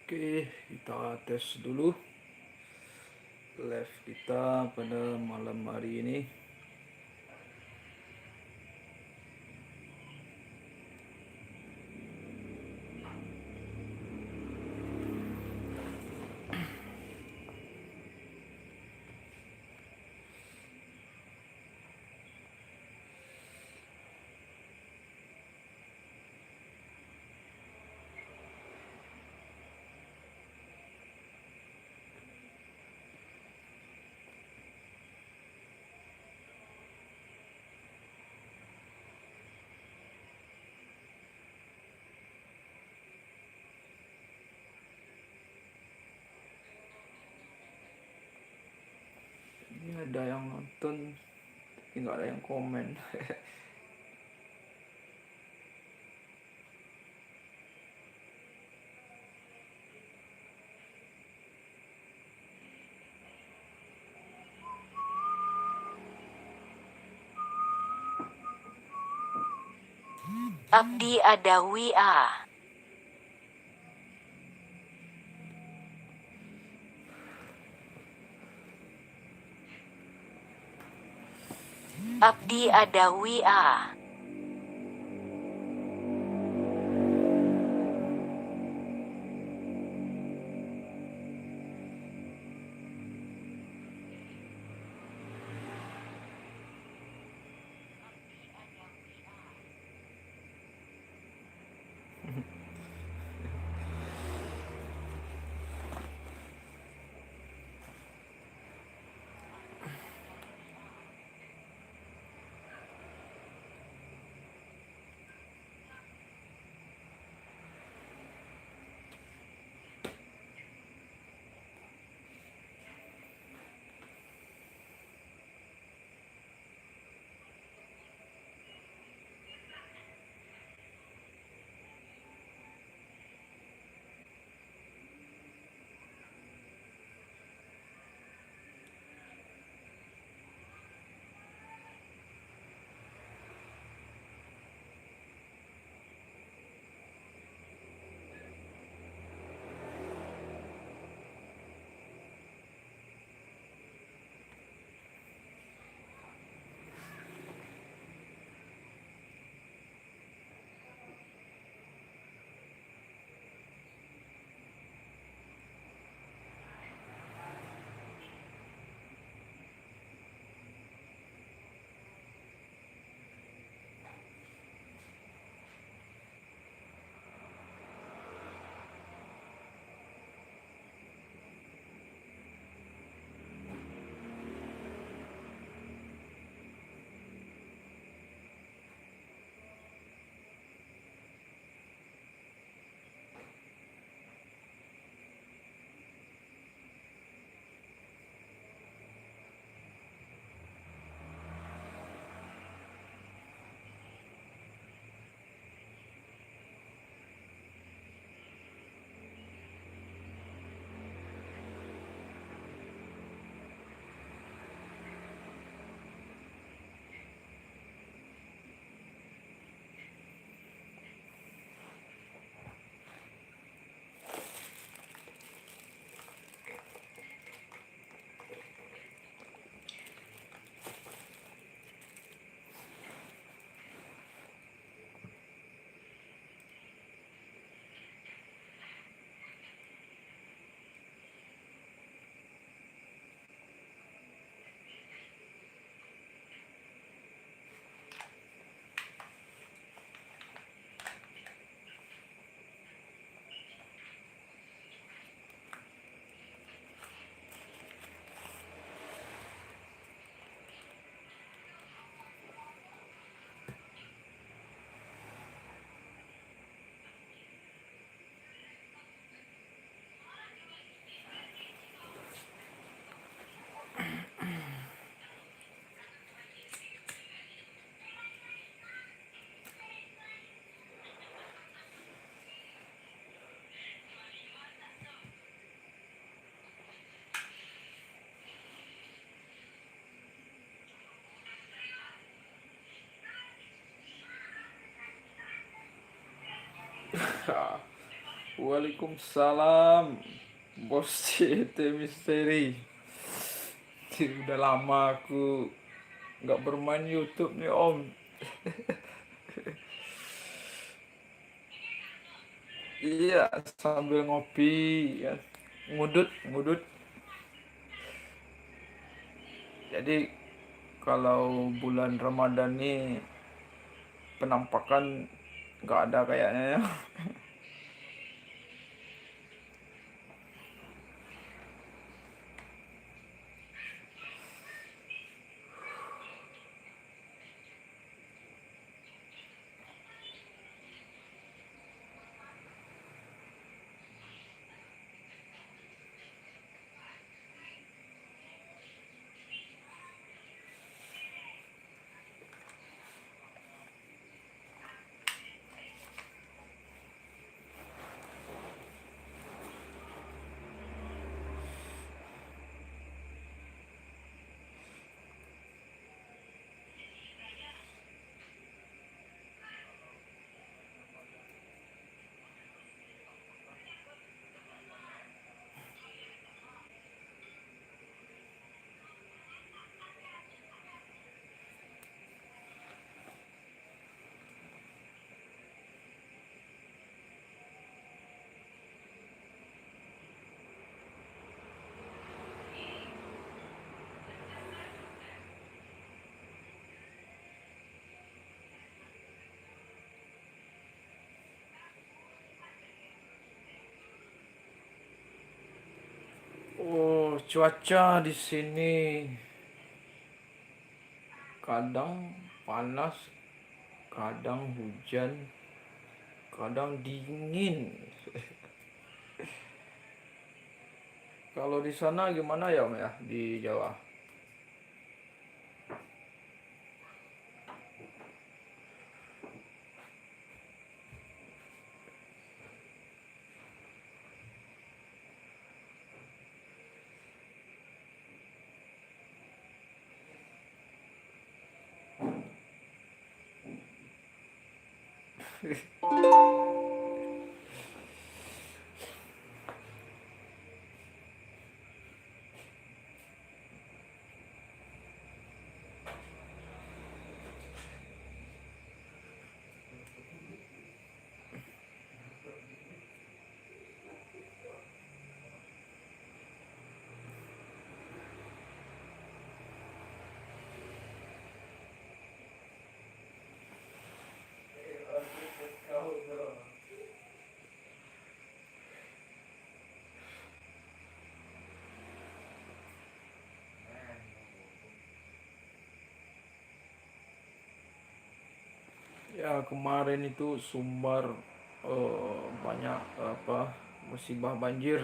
Oke, kita tes dulu live kita pada malam hari ini. Ini ada yang nonton, tapi nggak ada yang komen. Abdi Adawi A. Abdi Adawi A. Waalaikumsalam, bos CT Misteri. Udah lama aku nggak bermain YouTube nih Om. Iya, sambil ngopi ya, ngudut ngudut. Jadi kalau bulan Ramadan nih penampakan nggak ada kayaknya ya. Oh, cuaca di sini kadang panas, kadang hujan, kadang dingin. Kalau di sana gimana ya Om ya di Jawa? Ya kemarin itu Sumbar banyak apa musibah banjir.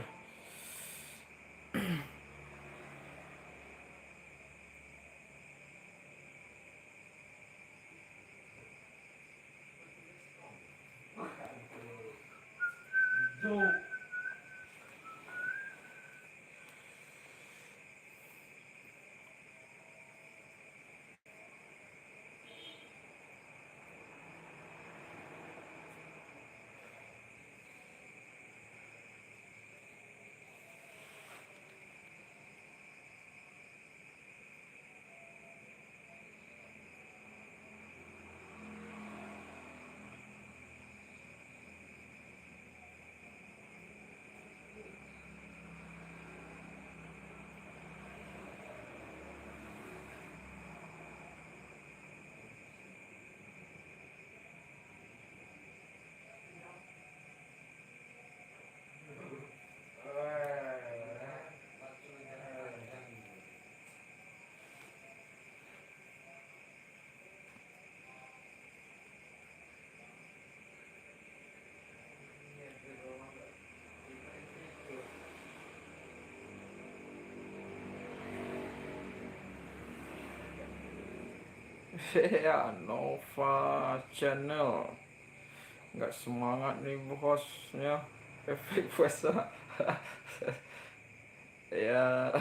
Ya Nova Channel nggak semangat nih bosnya efek puasa. Ya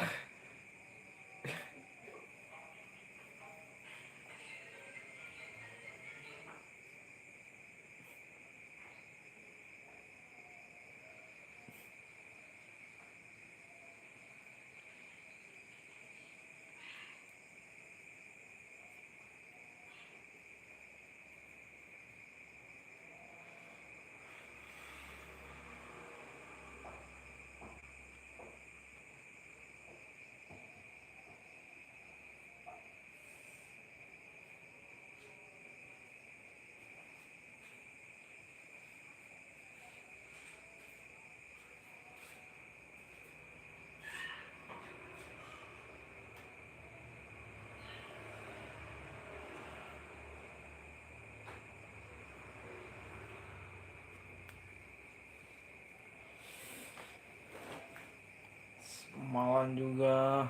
kenalan juga,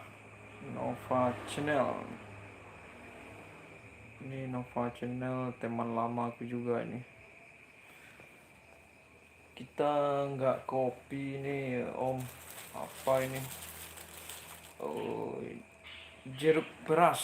Nova Channel. Ini Nova Channel, teman lama aku juga ini. Kita nggak kopi nih Om. Apa ini? Oh, jeruk beras.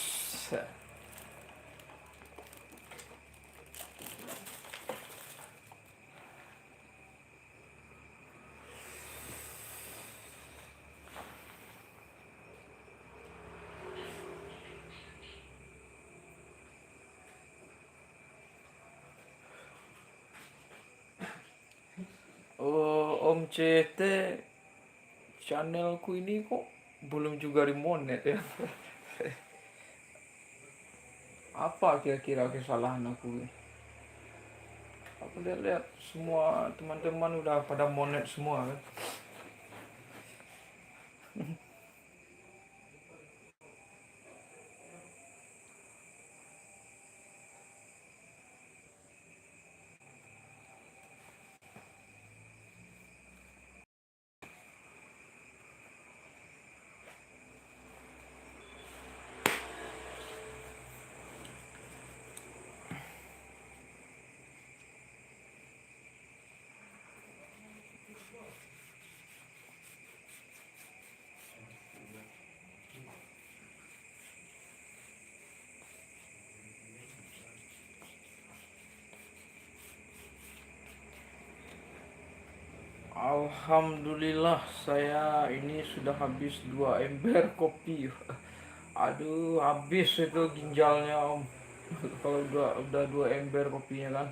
Oh, Om CT, channelku ini kok belum juga dimonet ya. Apa kira-kira kesalahan aku? Aku lihat-lihat semua teman-teman udah pada monet semua kan. Alhamdulillah saya ini sudah habis 2 ember kopi. Aduh, habis itu ginjalnya Om. Kalau udah 2 ember kopinya kan.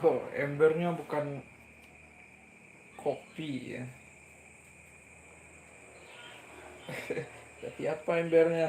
Oh, embernya bukan kopi ya. Tapi apa embernya?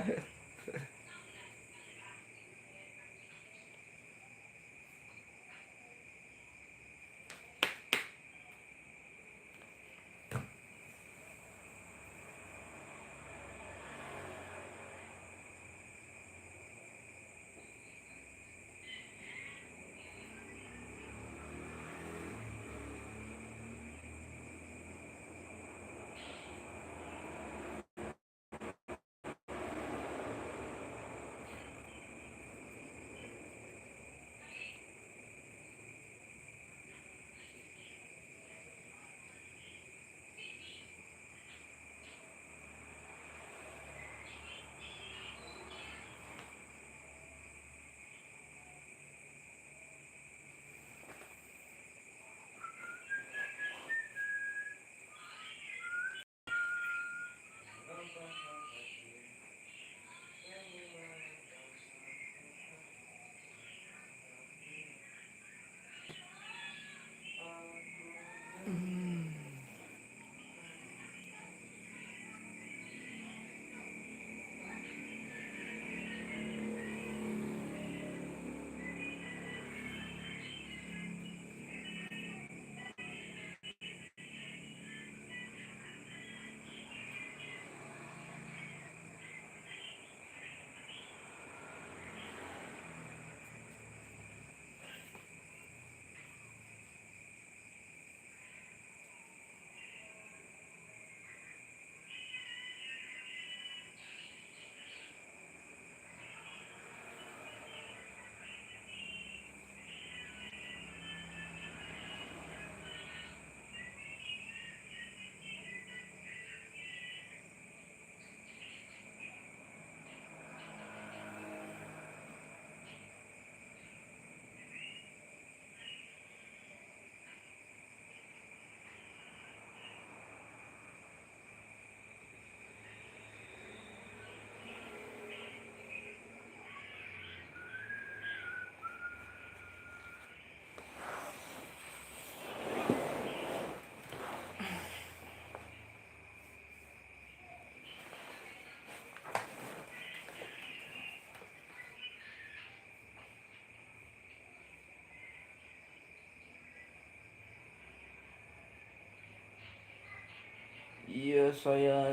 Iya, saya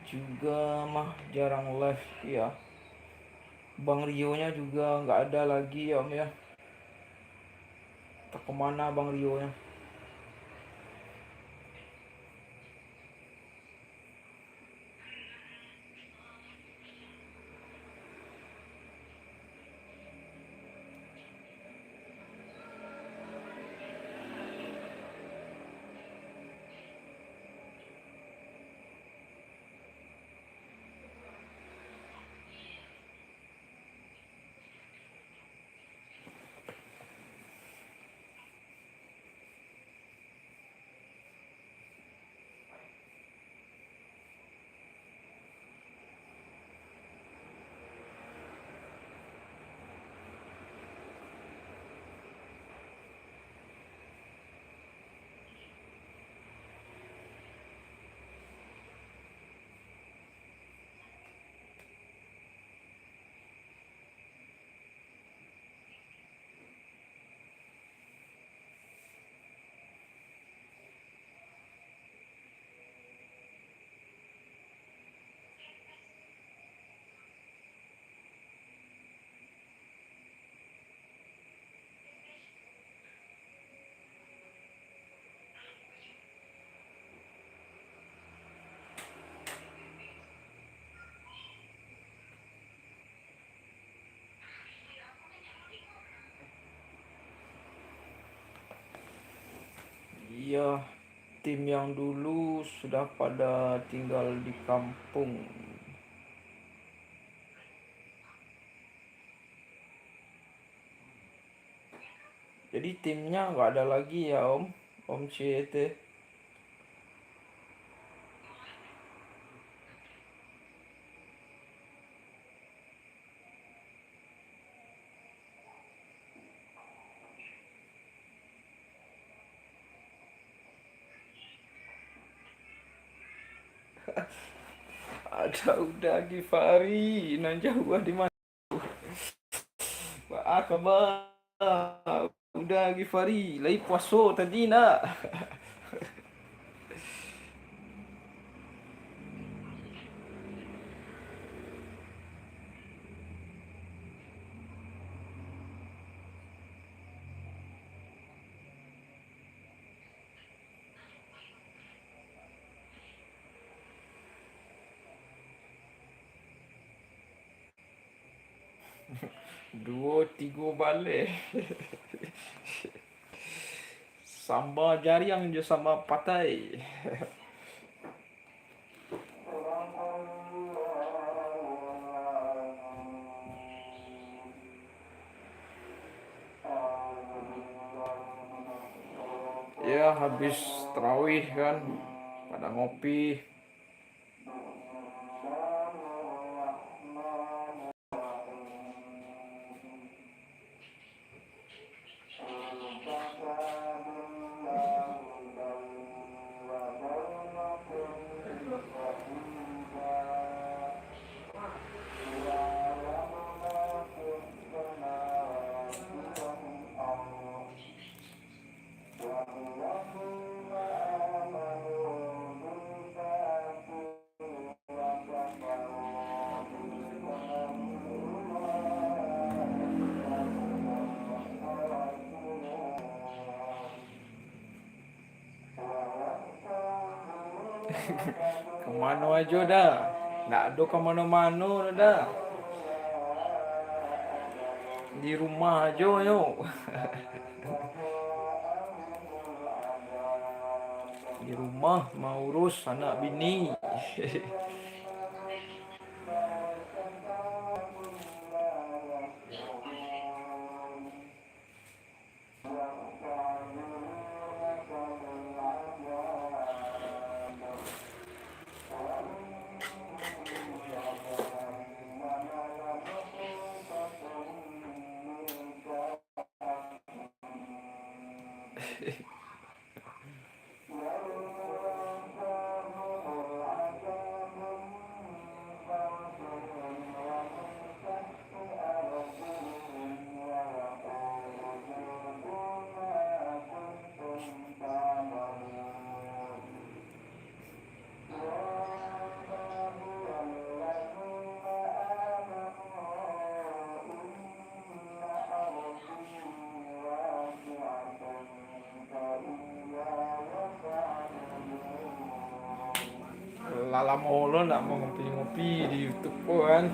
juga mah jarang live ya. Bang Rio nya juga nggak ada lagi ya Om ya. Tak kemana Bang Rio nya? Iya, tim yang dulu sudah pada tinggal di kampung. Jadi timnya nggak ada lagi ya Om, Om CT. Ada udah Givari, nan jauh di mana? Apa kabar? Udah Givari, lagi puasa tadi nak. Dua tiga balik. Sambal jariang je sambal patai. Ya habis terawih kan, pada ngopi. Kemana aja dah, nggak ada kemana-mana dah. Di rumah aja yo. Di rumah mau urus anak bini. malam mulu nggak mau ngopi-ngopi di YouTube kan.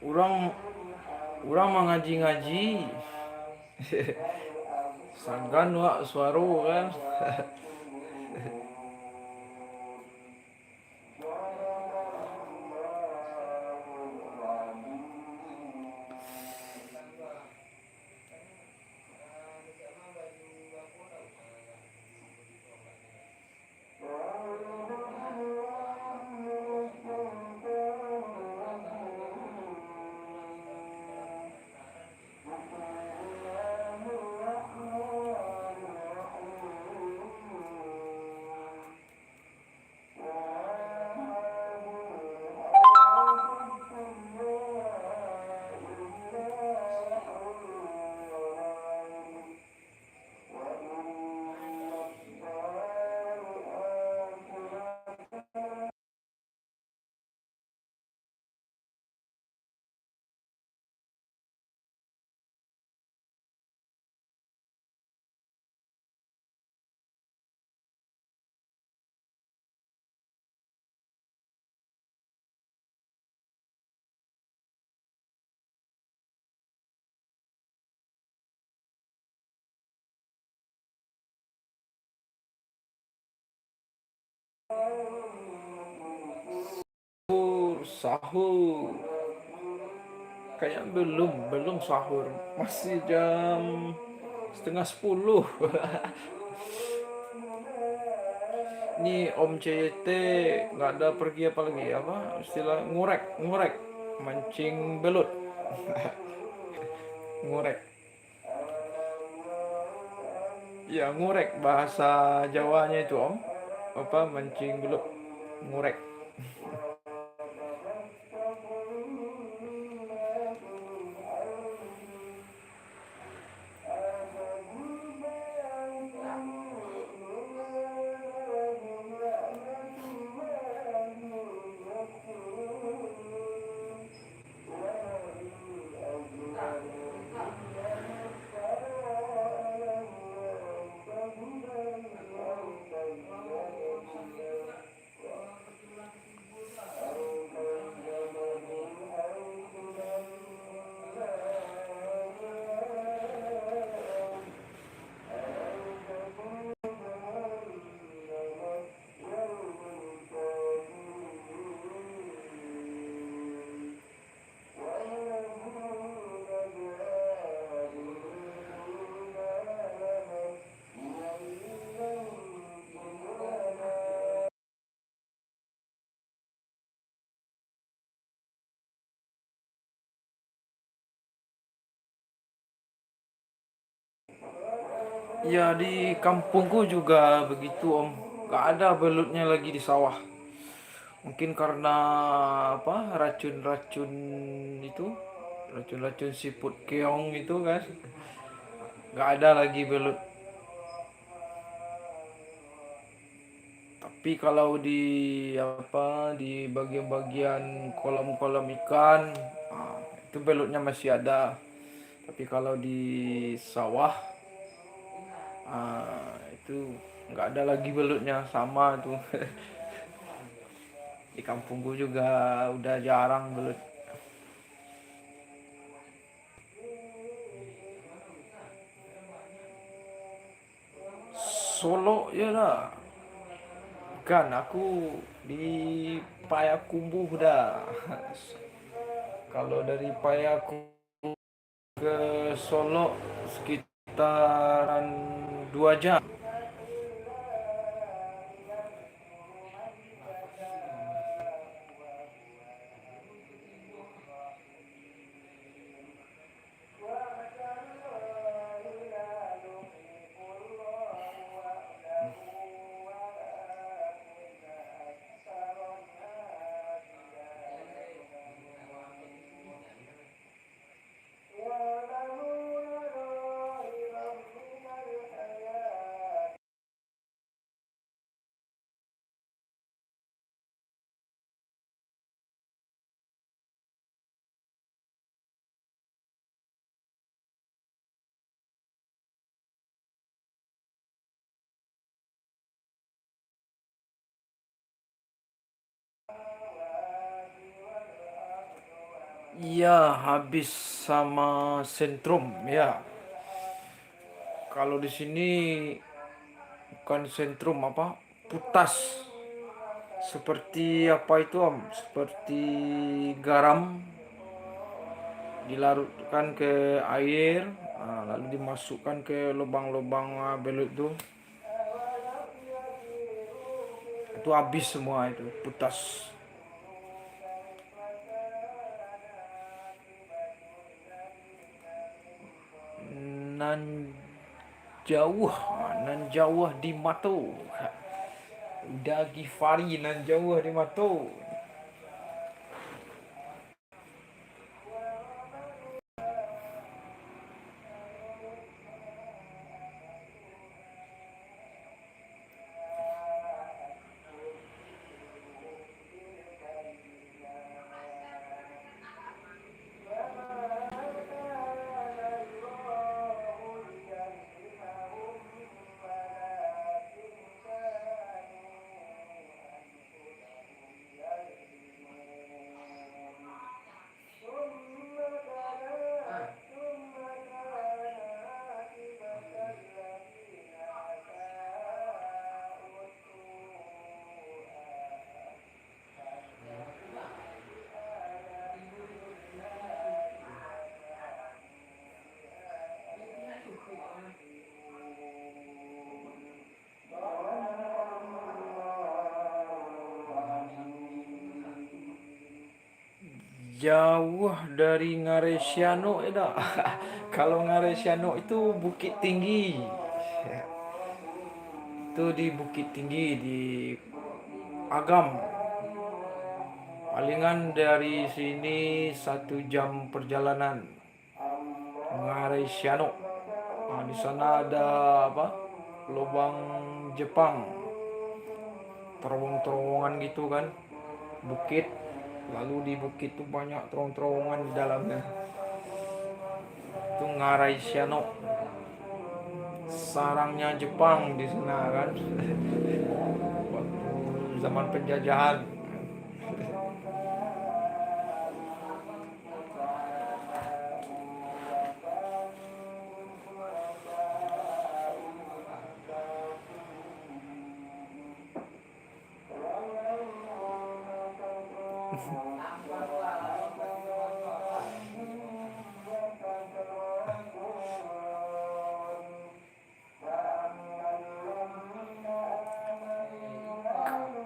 Orang orang mengaji-ngaji sagan wak suaro kan. Sahur kayak belum sahur, masih jam setengah 10. Nih Om CYT nggak ada pergi apa lagi, apa istilah ngorek ngorek mancing belut. Ngorek ya, ngorek bahasa Jawanya itu Om, apa mancing belut, ngorek. Ya di kampungku juga begitu om. Gak ada belutnya lagi di sawah. Mungkin karena apa racun-racun itu, racun-racun siput keong itu kan. Gak ada lagi belut. Tapi kalau di apa di bagian-bagian kolam-kolam ikan, ah, itu belutnya masih ada. Tapi kalau di sawah, itu nggak ada lagi belutnya sama tuh. Di kampungku juga udah jarang belut. Solo ya lah. Kan aku di Payakumbuh dah. Kalau dari Payakumbuh ke Solo sekitaran 2 jam. Iya, habis sama sentrum ya. Kalau di sini bukan sentrum apa? Putas. Seperti apa itu om? Seperti garam dilarutkan ke air, lalu dimasukkan ke lubang-lubang belut itu habis semua itu putas. Nan nan jauh di Mato. Udah Gifari nan jauh di Mato. Jauh dari Ngaresiano itu. Kalau Ngaresiano itu bukit tinggi. Itu di Bukit Tinggi di Agam. Palingan dari sini 1 jam perjalanan. Ngaresiano. Nah, di sana ada apa? Lubang Jepang. Terowong-terowongan gitu kan. Bukit. Lalu di bukit itu banyak terowong-terowongan di dalamnya. Itu Ngaresiano. Sarangnya Jepang di sana kan. Waktu zaman penjajahan.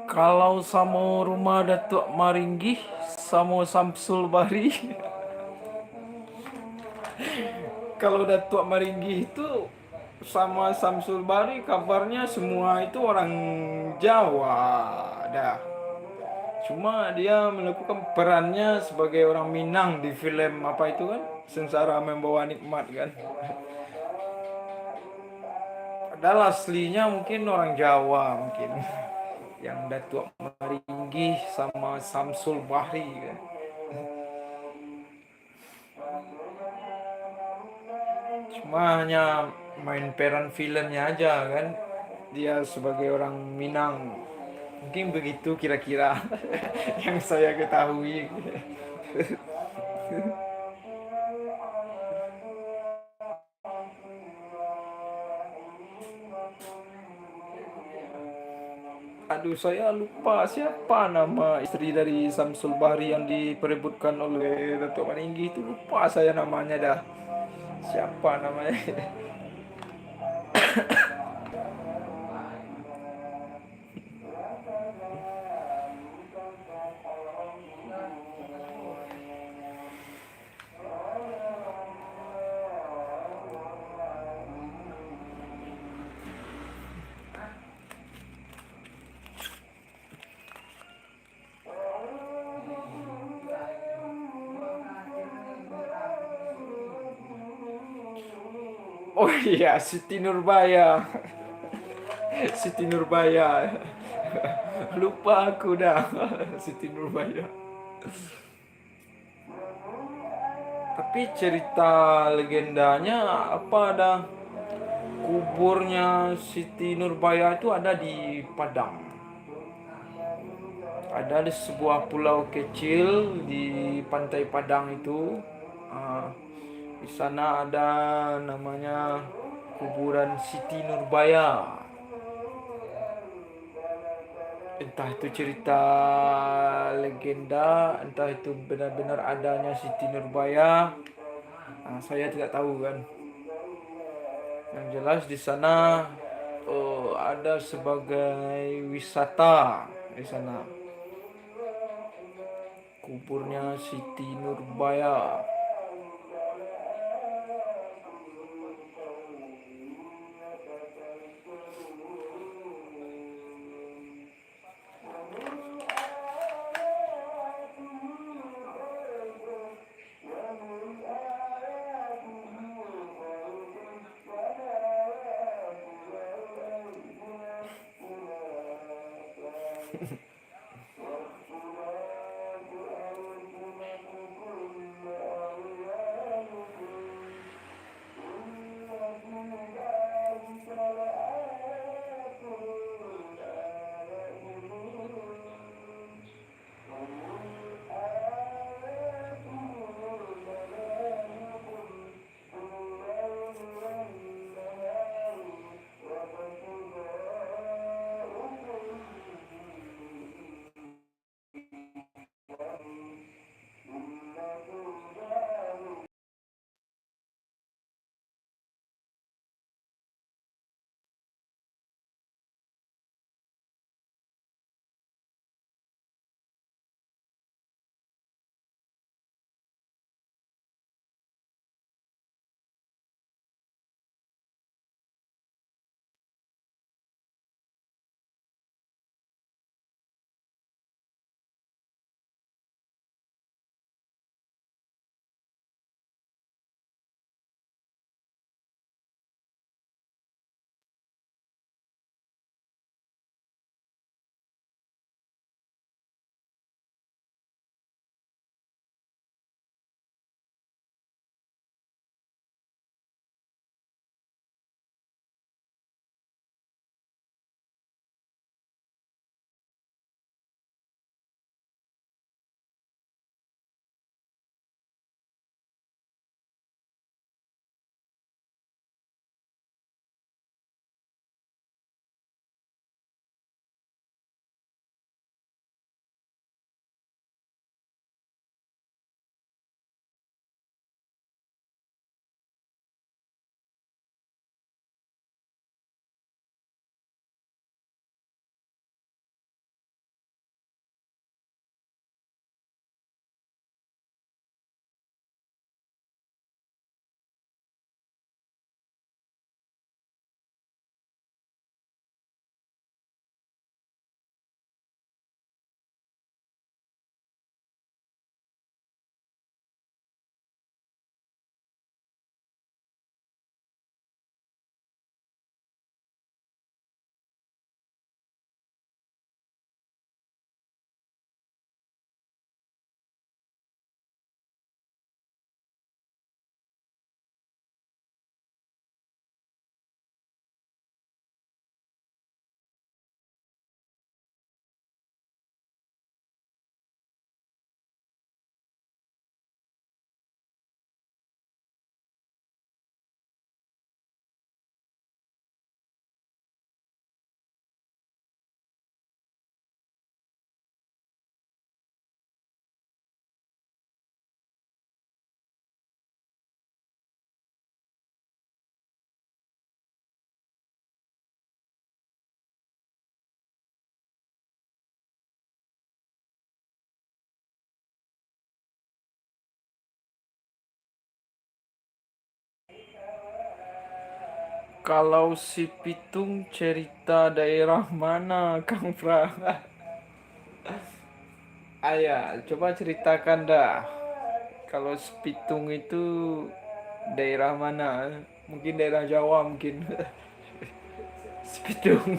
Kalau sama rumah Datuk Maringgih, sama Samsul Bari. Kalau Datuk Maringgih itu sama Samsul Bari kabarnya semua itu orang Jawa dah. Cuma dia melakukan perannya sebagai orang Minang di film apa itu kan? Sengsara Membawa Nikmat kan. Padahal aslinya mungkin orang Jawa mungkin. Yang Datuk Maringgi sama Samsul Bahri kan. Cuma hanya main peran filmnya aja kan. Dia sebagai orang Minang. Mungkin begitu kira-kira yang saya ketahui. Aduh, saya lupa siapa nama istri dari Samsul Bahri yang diperebutkan oleh Datuk Maringgi itu. Lupa saya namanya dah. Siapa namanya? Oh iya, Siti Nurbaya. Siti Nurbaya. Lupa aku dah. Siti Nurbaya. Tapi cerita legendanya apa ada kuburnya Siti Nurbaya itu ada di Padang. Ada di sebuah pulau kecil di pantai Padang itu. Ah, di sana ada namanya kuburan Siti Nurbaya. Entah itu cerita legenda, entah itu benar-benar adanya Siti Nurbaya. Saya tidak tahu kan. Yang jelas di sana ada sebagai wisata di sana. Kuburnya Siti Nurbaya. Kalau si Pitung cerita daerah mana, Kang Pra? Ayah, coba ceritakan dah. Kalau si Pitung itu daerah mana? Mungkin daerah Jawa mungkin. Si Pitung.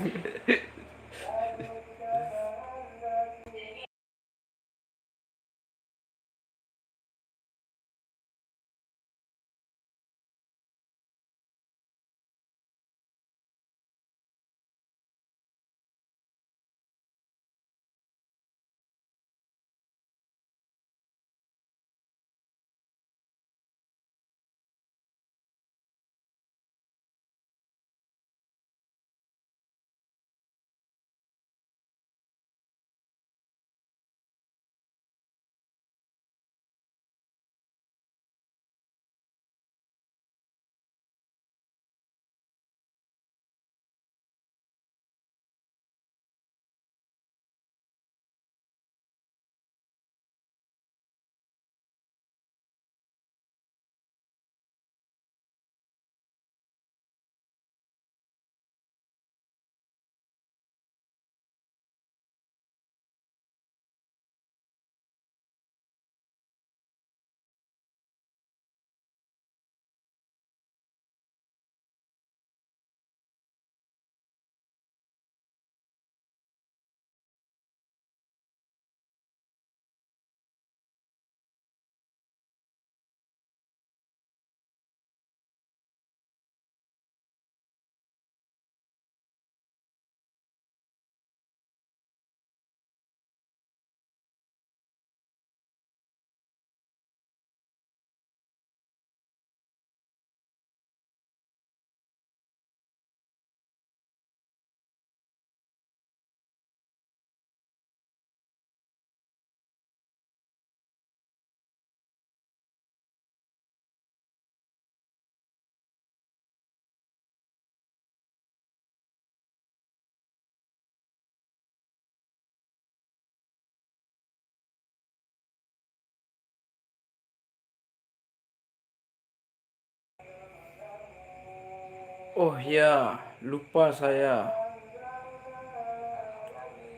Oh ya, lupa saya.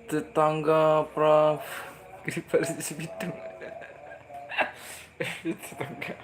Tetangga Prof. Kriper si Pitung. Tetangga.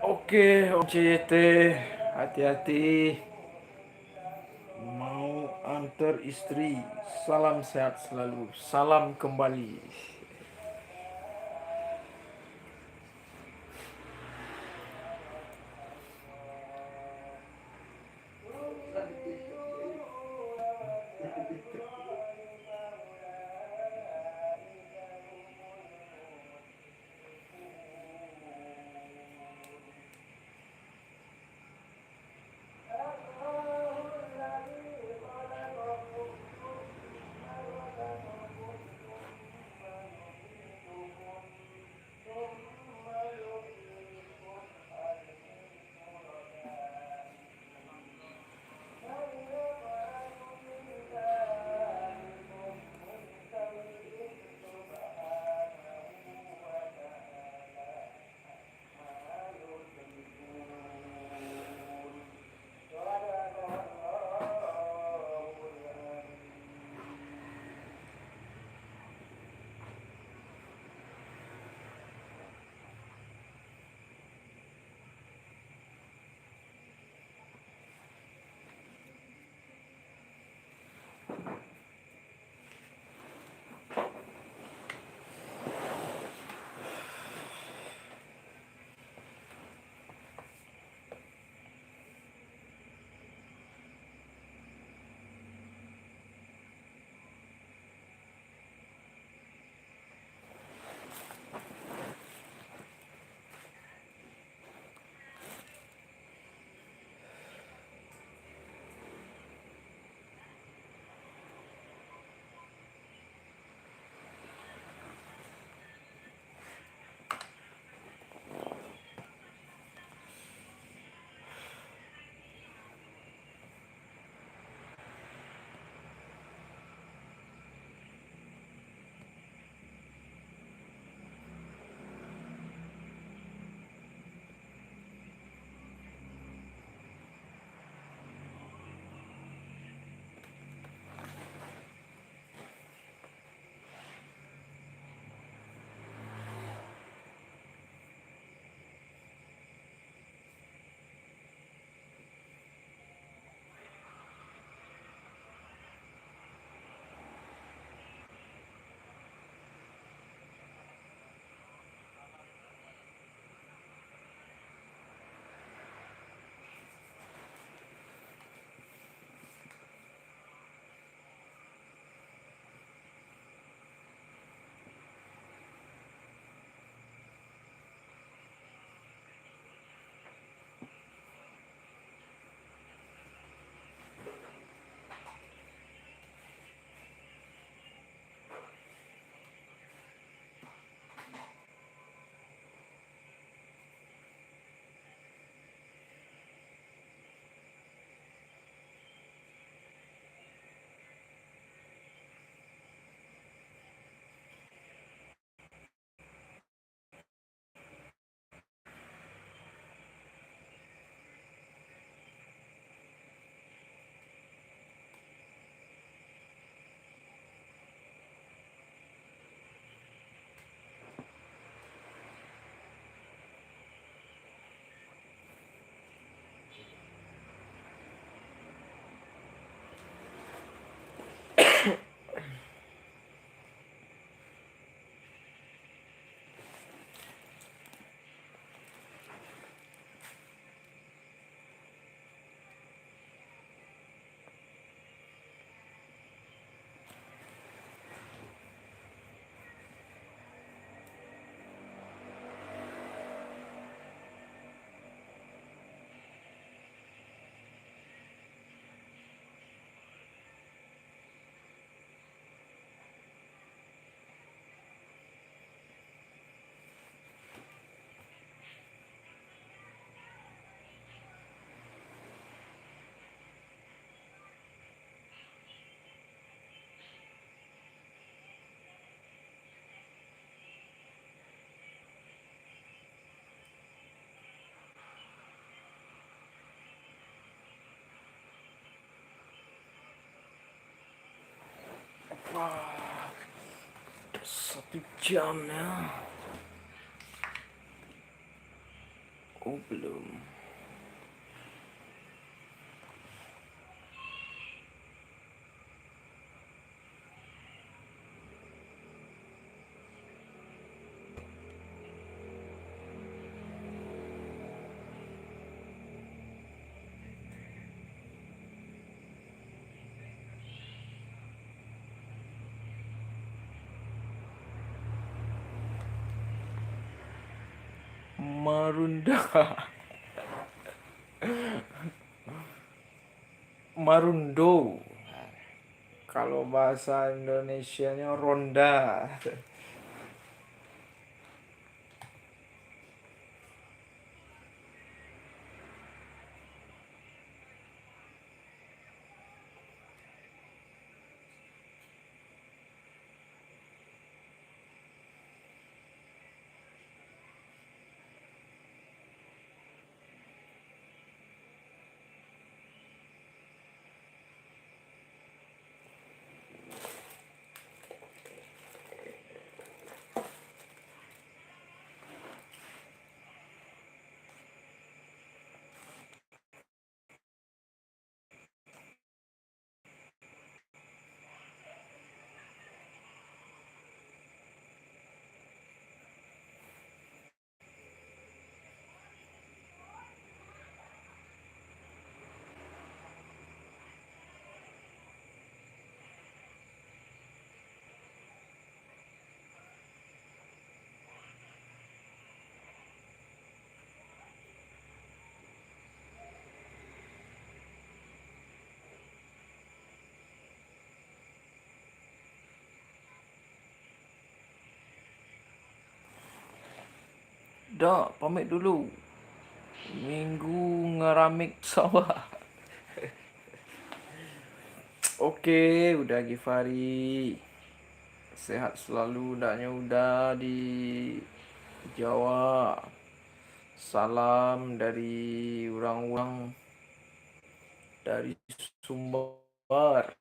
Oke, OJT, hati-hati. Mau antar istri. Salam sehat selalu. Salam kembali. Wah, udah 1 jam ya. Oh belum. Marunda. Marundo. Kalau bahasa Indonesianya ronda. Dah, pamit dulu. Minggu ngeramik sawah. Oke, udah Givari. Sehat selalu ndaknya udah di Jawa. Salam dari orang-orang dari Sumbar.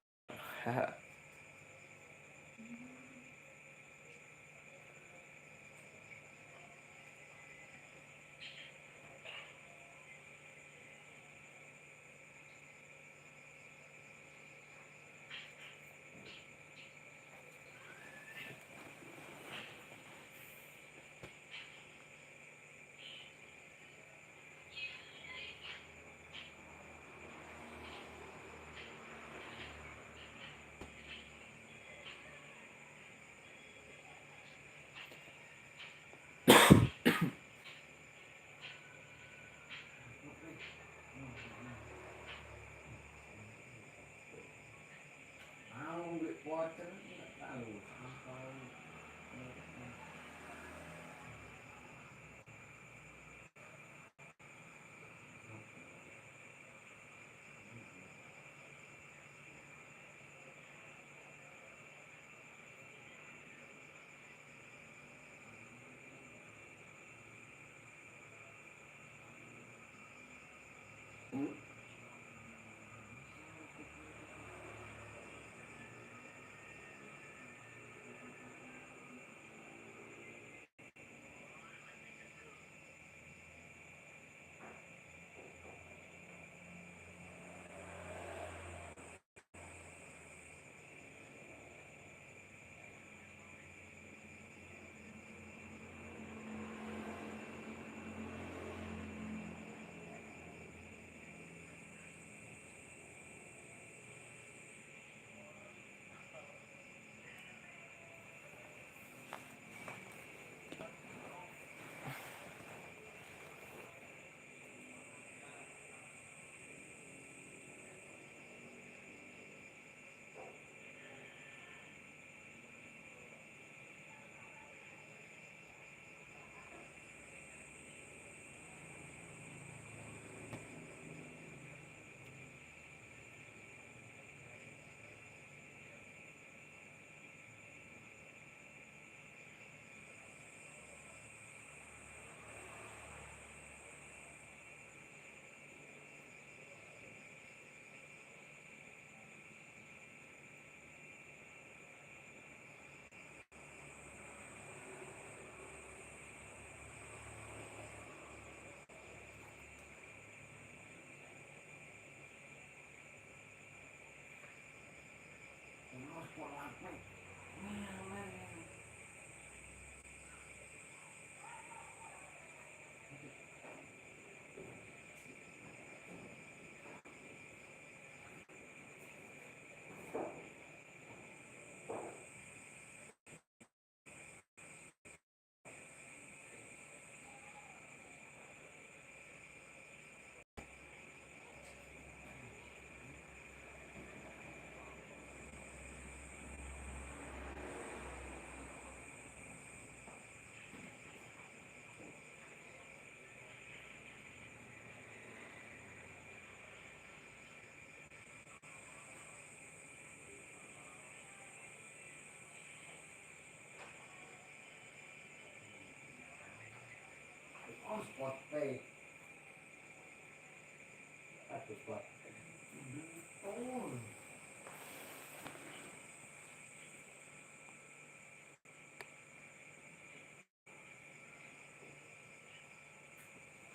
Potpay.